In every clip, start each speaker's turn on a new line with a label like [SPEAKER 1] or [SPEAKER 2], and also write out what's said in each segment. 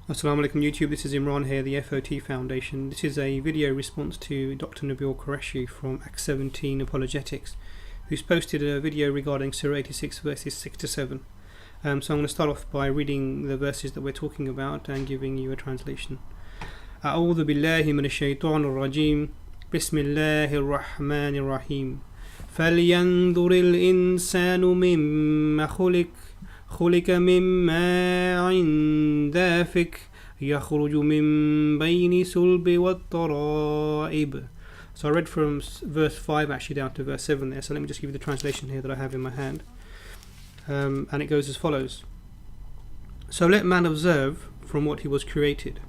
[SPEAKER 1] Assalamu alaikum YouTube, this is Imran here, the FOT Foundation. This is a video response to Dr. Nabil Qureshi from Act 17 Apologetics, who's posted a video regarding Surah 86 verses 6 to 7. So I'm going to start off by reading the verses that we're talking about and giving you a translation. أعوذ بالله من الشيطان الرجيم بسم الله الرحمن الرحيم فلينظر الإنسان مما خلق من ماء دافق يخرج من بين صلب والترائب. So I read from verse 5 actually down to verse 7 there, so let me just give you the translation here that I have in my hand. And it goes as follows. So let man observe from what he was created.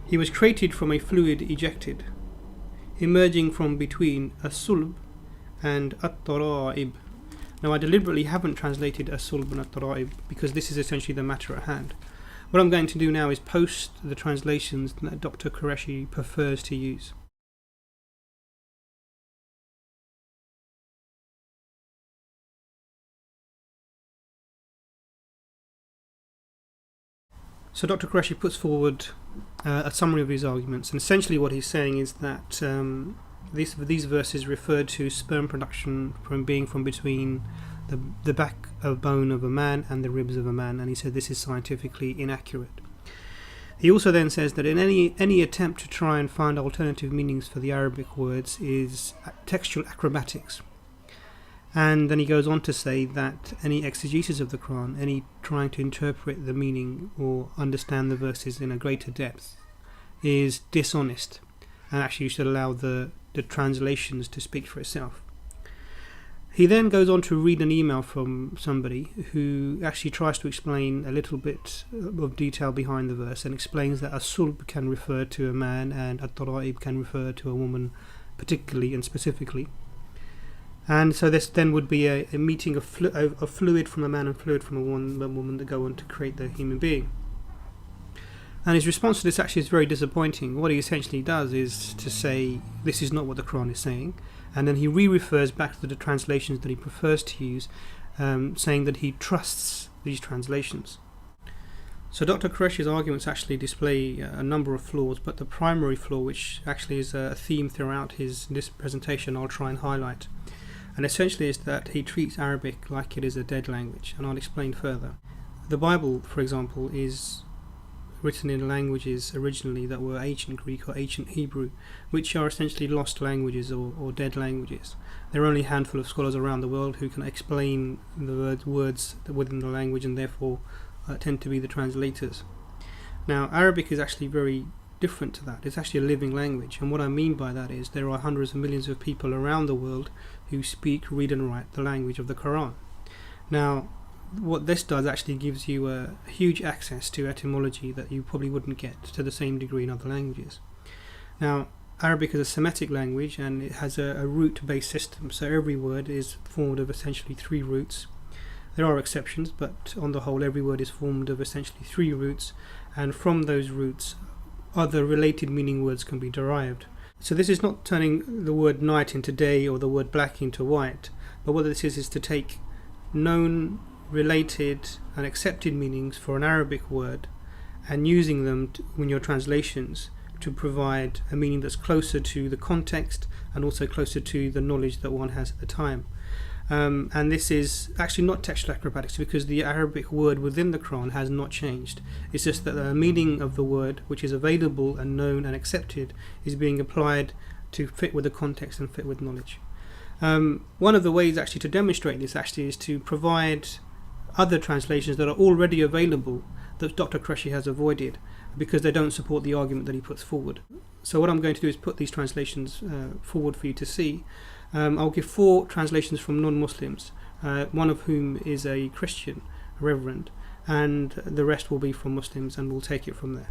[SPEAKER 1] He was created from a fluid ejected, emerging from between a sulb and at-tara'ib. Now I deliberately haven't translated as-sulb and at-tara'ib because this is essentially the matter at hand. What I'm going to do now is post the translations that Dr. Qureshi prefers to use. So Dr. Qureshi puts forward a summary of his arguments, and essentially what he's saying is that these verses refer to sperm production from being from between the back of bone of a man and the ribs of a man, and he said this is scientifically inaccurate. He also then says that in any attempt to try and find alternative meanings for the Arabic words is textual acrobatics. And then he goes on to say that any exegesis of the Quran, any trying to interpret the meaning or understand the verses in a greater depth, is dishonest, and actually you should allow the translations to speak for itself. He then goes on to read an email from somebody who actually tries to explain a little bit of detail behind the verse and explains that as-sulb can refer to a man and at-tara'ib can refer to a woman particularly and specifically. And so this then would be a meeting of fluid from a man and fluid from a woman that go on to create the human being. And his response to this actually is very disappointing. What he essentially does is to say this is not what the Quran is saying, and then he refers back to the translations that he prefers to use, saying that he trusts these translations. So Dr. Qureshi's arguments actually display a number of flaws, but the primary flaw, which actually is a theme throughout this presentation, I'll try and highlight. And essentially is that he treats Arabic like it is a dead language, and I'll explain further. The Bible, for example, is written in languages originally that were ancient Greek or ancient Hebrew, which are essentially lost languages or dead languages. There are only a handful of scholars around the world who can explain the words within the language and therefore tend to be the translators. Now, Arabic is actually very different to that. It's actually a living language, and what I mean by that is there are hundreds of millions of people around the world who speak, read and write the language of the Quran. Now, what this does actually gives you a huge access to etymology that you probably wouldn't get to the same degree in other languages. Now, Arabic is a Semitic language and it has a root-based system, so every word is formed of essentially 3 roots. There are exceptions, but on the whole every word is formed of essentially 3 roots, and from those roots other related meaning words can be derived. So this is not turning the word night into day or the word black into white, but what this is to take known, related and accepted meanings for an Arabic word and using them in your translations to provide a meaning that's closer to the context and also closer to the knowledge that one has at the time. And this is actually not textual acrobatics because the Arabic word within the Quran has not changed. It's just that the meaning of the word, which is available and known and accepted, is being applied to fit with the context and fit with knowledge. One of the ways actually to demonstrate this actually is to provide other translations that are already available that Dr. Qureshi has avoided because they don't support the argument that he puts forward. So what I'm going to do is put these translations forward for you to see. I'll give 4 translations from non-Muslims, one of whom is a Christian reverend, and the rest will be from Muslims, and we'll take it from there.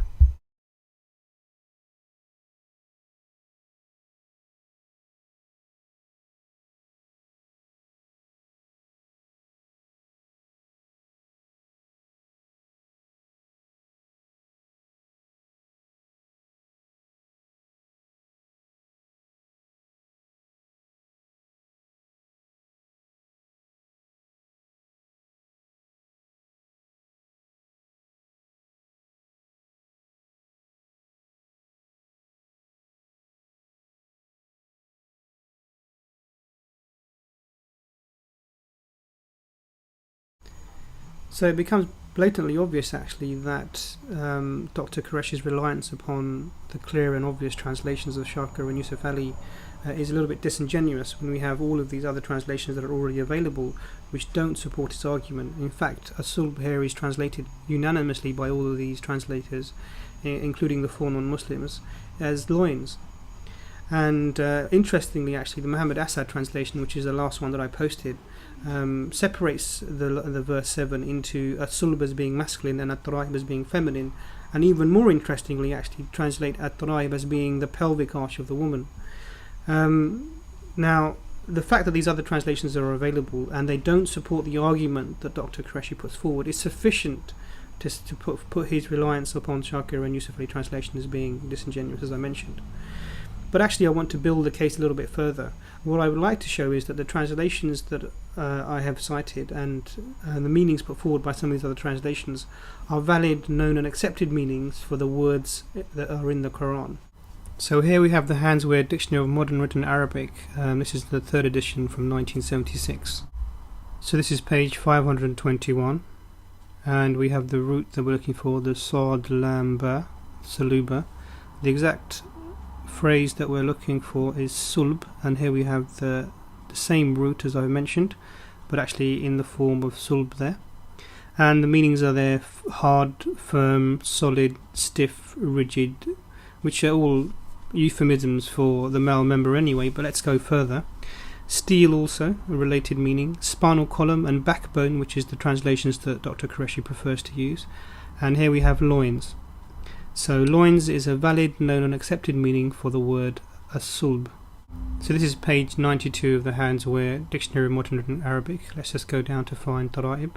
[SPEAKER 1] So it becomes blatantly obvious actually that Dr. Qureshi's reliance upon the clear and obvious translations of Shaka and Yusuf Ali is a little bit disingenuous when we have all of these other translations that are already available which don't support his argument. In fact, as-sulb here is translated unanimously by all of these translators, including the four non-Muslims, as loins. And interestingly actually, the Muhammad Asad translation, which is the last one that I posted, separates the verse 7 into at-sulb as being masculine and at-taraib as being feminine, and even more interestingly actually translate at-taraib as being the pelvic arch of the woman. Now, the fact that these other translations are available and they don't support the argument that Dr. Qureshi puts forward is sufficient to put his reliance upon Shakir and Yusuf Ali translation as being disingenuous, as I mentioned. But actually I want to build the case a little bit further. What I would like to show is that the translations that I have cited and the meanings put forward by some of these other translations are valid, known and accepted meanings for the words that are in the Quran. So here we have the Handswear Dictionary of Modern Written Arabic. This is the 3rd edition from 1976. So this is page 521, and we have the root that we're looking for, the Sad Lam Ba, Saluba. The exact phrase that we're looking for is sulb, and here we have the same root as I mentioned, but actually in the form of sulb there. And the meanings are there: hard, firm, solid, stiff, rigid, which are all euphemisms for the male member anyway, but let's go further. Steel also, a related meaning. Spinal column and backbone, which is the translations that Dr. Qureshi prefers to use. And here we have loins. So loins is a valid, known and accepted meaning for the word as-sulb. So this is page 92 of the Handswear Dictionary of Modern Written Arabic. Let's just go down to find taraib.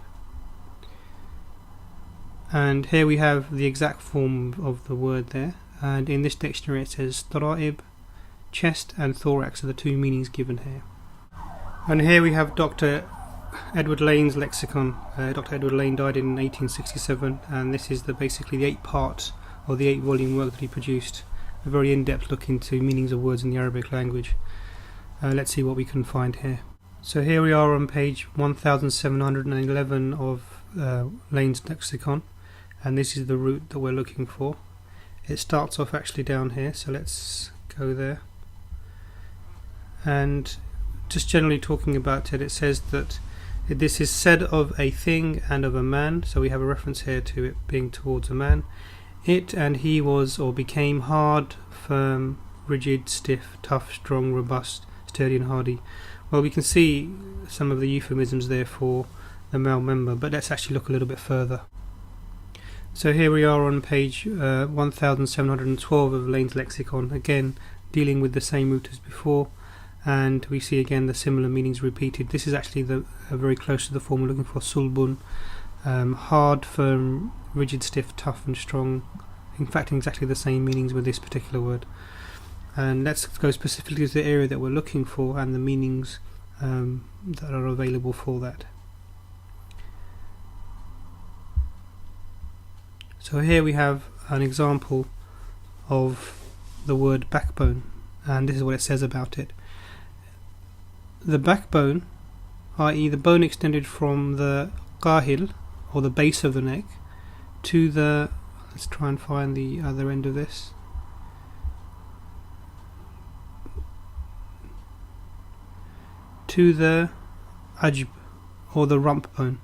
[SPEAKER 1] And here we have the exact form of the word there. And in this dictionary it says taraib, chest and thorax are the two meanings given here. And here we have Dr. Edward Lane's lexicon. Dr. Edward Lane died in 1867, and this is basically the 8-part or the 8-volume work that he produced. A very in-depth look into meanings of words in the Arabic language. Let's see what we can find here. So here we are on page 1711 of Lane's lexicon, and this is the root that we're looking for. It starts off actually down here, so let's go there. And just generally talking about it, it says that this is said of a thing and of a man, so we have a reference here to it being towards a man. It and he was or became hard, firm, rigid, stiff, tough, strong, robust, sturdy and hardy. Well, we can see some of the euphemisms there for the male member, but let's actually look a little bit further. So here we are on page 1712 of Lane's lexicon, again dealing with the same root as before, and we see again the similar meanings repeated. This is actually very close to the form we're looking for, sulbun, hard, firm, rigid, stiff, tough and strong. In fact, exactly the same meanings with this particular word. And let's go specifically to the area that we're looking for and the meanings that are available for that. So here we have an example of the word backbone, and this is what it says about it. The backbone, i.e. the bone extended from the qahil, or the base of the neck, to the, let's try and find the other end of this, to the ajb, or the rump bone.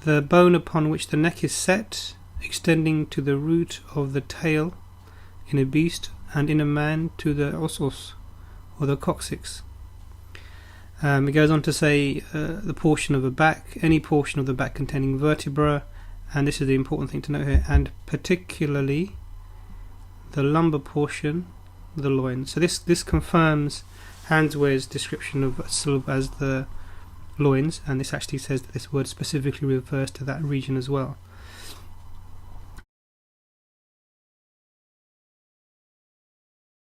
[SPEAKER 1] The bone upon which the neck is set, extending to the root of the tail in a beast, and in a man to the osos, or the coccyx. It goes on to say the portion of the back, any portion of the back containing vertebra, and this is the important thing to note here, and particularly the lumbar portion, the loin. So this confirms Handswear's description of sulb as the loins, and this actually says that this word specifically refers to that region as well.